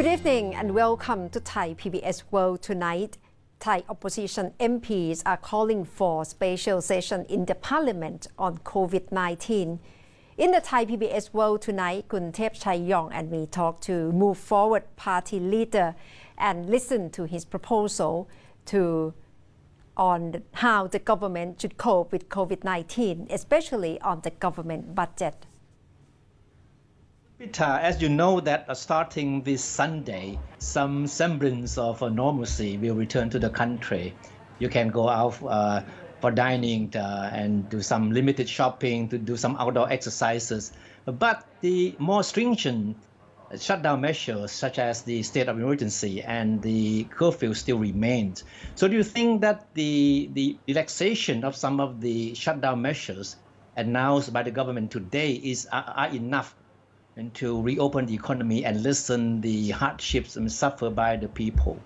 Good evening and welcome to Thai PBS World Tonight. Thai opposition MPs are calling for special session in the parliament on COVID-19. In the Thai PBS World Tonight, Kun Thep Chaiyong and me talk to Move Forward party leader and listen to his proposal on how the government should cope with COVID-19, especially on the government budget. Peter, as you know that starting this Sunday, some semblance of normalcy will return to the country. You can go out for dining and do some limited shopping, to do some outdoor exercises. But the more stringent shutdown measures, such as the state of emergency and the curfew, still remains. So do you think that the relaxation of some of the shutdown measures announced by the government today are enough and to reopen the economy and lessen the hardships suffered by the people?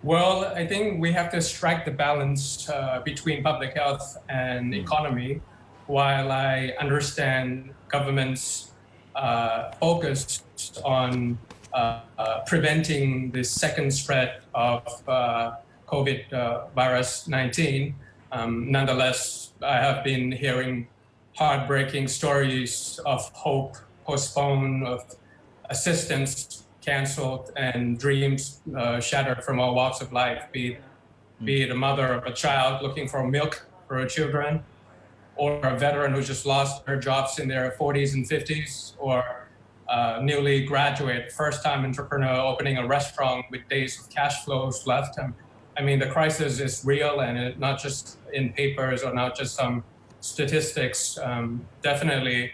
Well, I think we have to strike the balance between public health and economy. While I understand government's focus on preventing the second spread of COVID-19, nonetheless, I have been hearing heartbreaking stories of hope postponed, of assistance canceled, and dreams shattered from all walks of life, be it a mother of a child looking for milk for her children, or a veteran who just lost their jobs in their 40s and 50s, or a newly graduate, first-time entrepreneur opening a restaurant with days of cash flows left. I mean, the crisis is real, and not just in papers or not just some statistics. Definitely,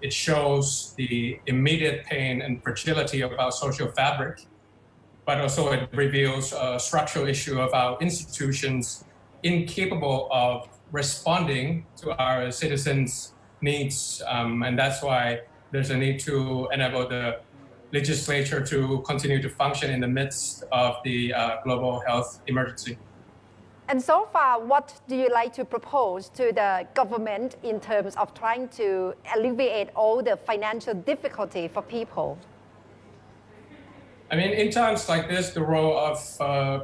it shows the immediate pain and fragility of our social fabric, but also it reveals a structural issue of our institutions incapable of responding to our citizens' needs. And that's why there's a need to enable the legislature to continue to function in the midst of the global health emergency. And so far, what do you like to propose to the government in terms of trying to alleviate all the financial difficulty for people? I mean, in times like this, the role of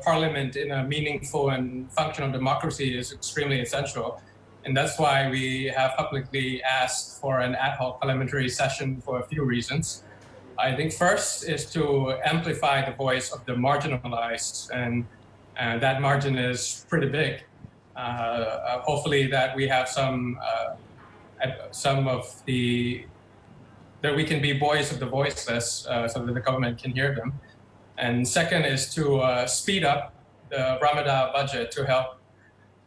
Parliament in a meaningful and functional democracy is extremely essential. And that's why we have publicly asked for an ad hoc parliamentary session for a few reasons. I think first is to amplify the voice of the marginalized, and that margin is pretty big. Hopefully that we have that we can be voice of the voiceless so that the government can hear them. And second is to speed up the Ramadan budget to help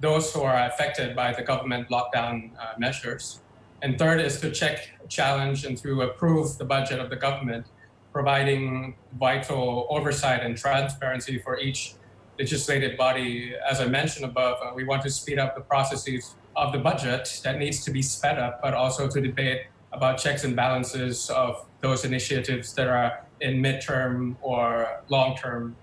those who are affected by the government lockdown measures. And third is to check, challenge, and to approve the budget of the government, providing vital oversight and transparency for each legislative body. As I mentioned above, we want to speed up the processes of the budget that needs to be sped up, but also to debate about checks and balances of those initiatives that are in midterm or long-term.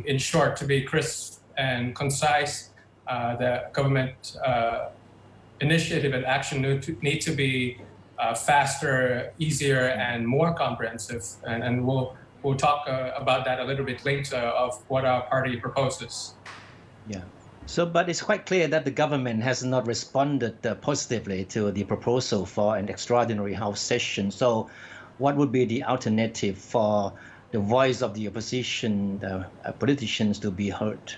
In short, to be crisp and concise, the government initiative and action need to be faster, easier, and more comprehensive. And we'll talk about that a little bit later of what our party proposes. Yeah. So, but it's quite clear that the government has not responded positively to the proposal for an extraordinary House session. So what would be the alternative for the voice of the opposition, the politicians, to be heard?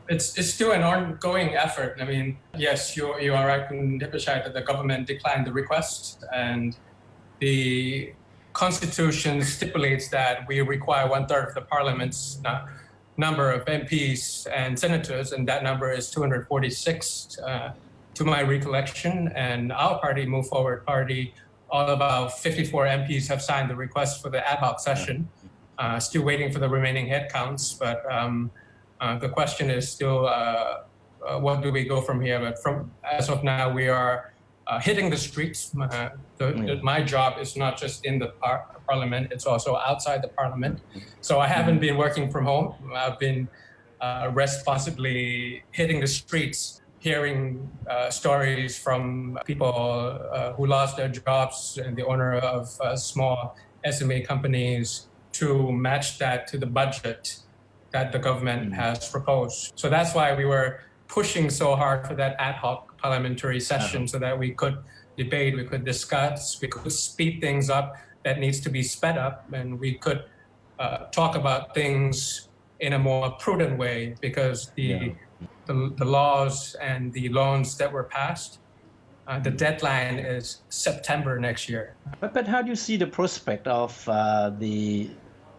It's still an ongoing effort. I mean, yes, you are right, that the government declined the request, and the Constitution stipulates that we require 1/3 of the Parliament's number of MPs and senators, and that number is 246 to my recollection. And our party, Move Forward Party, all of our 54 MPs have signed the request for the ad hoc session. Still waiting for the remaining head counts, but the question is still, what do we go from here? But as of now, we are hitting the streets. My job is not just in the parliament, it's also outside the parliament. So I haven't been working from home. I've been responsibly hitting the streets, hearing stories from people who lost their jobs and the owner of small SME companies, to match that to the budget that the government has proposed. So that's why we were pushing so hard for that ad hoc parliamentary session so that we could debate, we could discuss, we could speed things up that needs to be sped up, and we could talk about things in a more prudent way, because the laws and the loans that were passed, the deadline is September next year. But how do you see the prospect of the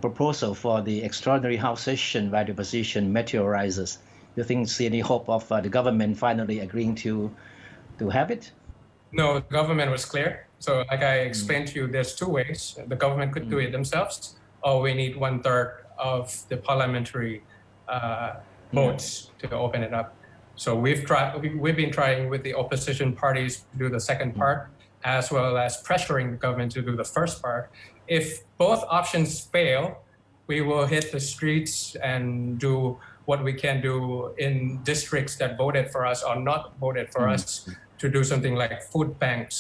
proposal for the extraordinary House session where the opposition materializes? Do you think see any hope of the government finally agreeing to have it? No, the government was clear. So like I explained to you, there's two ways. The government could do it themselves, or we need 1/3 of the parliamentary votes to open it up. So we've been trying with the opposition parties to do the second part, as well as pressuring the government to do the first part. If both options fail, we will hit the streets and do what we can do in districts that voted for us or not voted for us, to do something like food banks.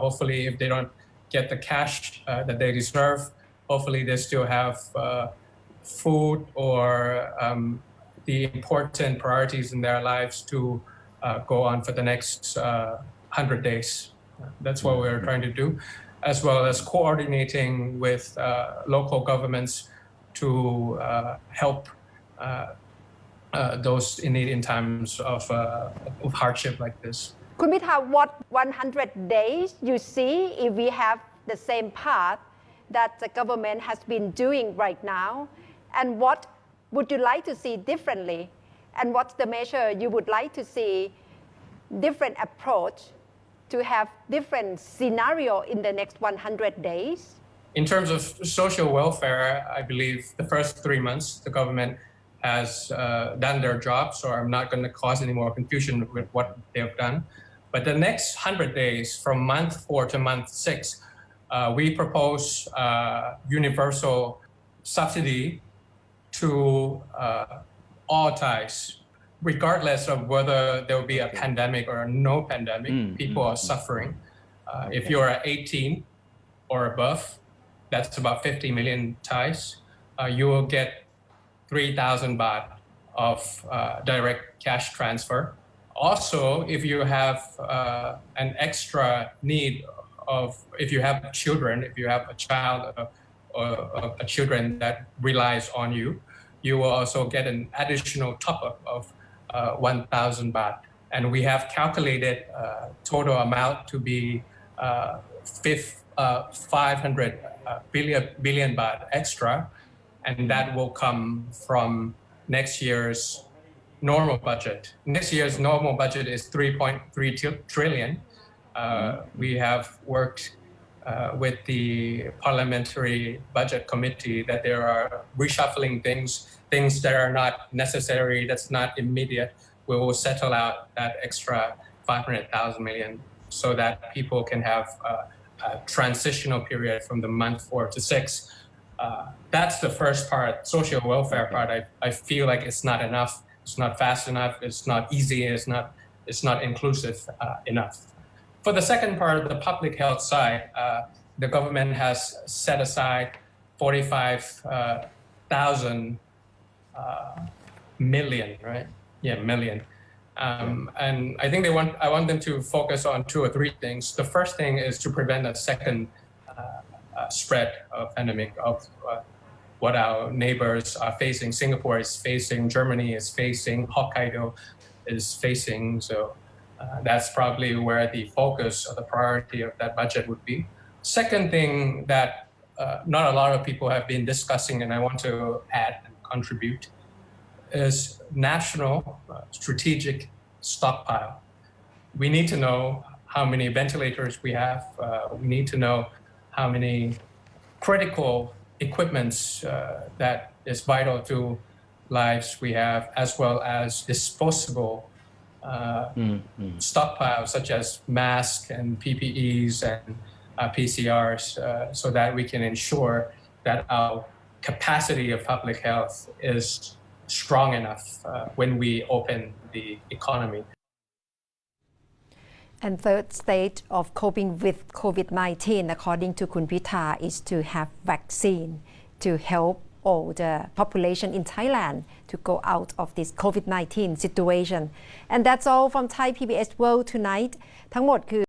Hopefully, if they don't get the cash that they deserve, hopefully they still have food or the important priorities in their lives to go on for the next 100 days. That's what we're trying to do, as well as coordinating with local governments to help those in need in times of hardship like this. คุณพิธา what 100 days you see if we have the same path that the government has been doing right now, and what would you like to see differently, and what's the measure you would like to see different approach to have different scenario in the next 100 days? In terms of social welfare, I believe the first 3 months the government has done their job, so I'm not going to cause any more confusion with what they've done. But the next 100 days, from month 4 to month 6, we propose universal subsidy to all Thais, regardless of whether there will be a pandemic or no pandemic. People are suffering. If you're 18 or above, that's about 50 million Thais, you will get 3,000 baht of direct cash transfer. Also, if you have an extra need of, if you have children, if you have a child or a children that relies on you, you will also get an additional top-up of 1,000 baht. And we have calculated total amount to be 500 billion baht extra, and that will come from next year's normal budget. Next year's normal budget is 3.3 trillion. We have worked with the parliamentary budget committee that there are reshuffling things that are not necessary, that's not immediate. We will settle out that extra 500,000 million so that people can have a transitional period from the month 4 to 6. That's the first part, social welfare part. I feel like it's not enough. It's not fast enough. It's not easy. It's not inclusive enough. For the second part, the public health side, the government has set aside 45,000 million, right? Yeah, million. And I think I want them to focus on 2 or 3 things. The first thing is to prevent a second spread of pandemic of what our neighbors are facing. Singapore is facing, Germany is facing, Hokkaido is facing. So that's probably where the focus or the priority of that budget would be. Second thing that not a lot of people have been discussing, and I want to add and contribute, is national strategic stockpile. We need to know how many ventilators we have. We need to know how many critical equipments that is vital to lives we have, as well as disposable stockpiles such as masks and PPEs and PCRs, so that we can ensure that our capacity of public health is strong enough when we open the economy. And third stage of coping with COVID-19, according to Kun Pitha, is to have vaccine. to help all the population in Thailand to go out of this COVID-19 situation. And that's all from Thai PBS World Tonight ทั้งหมดคือ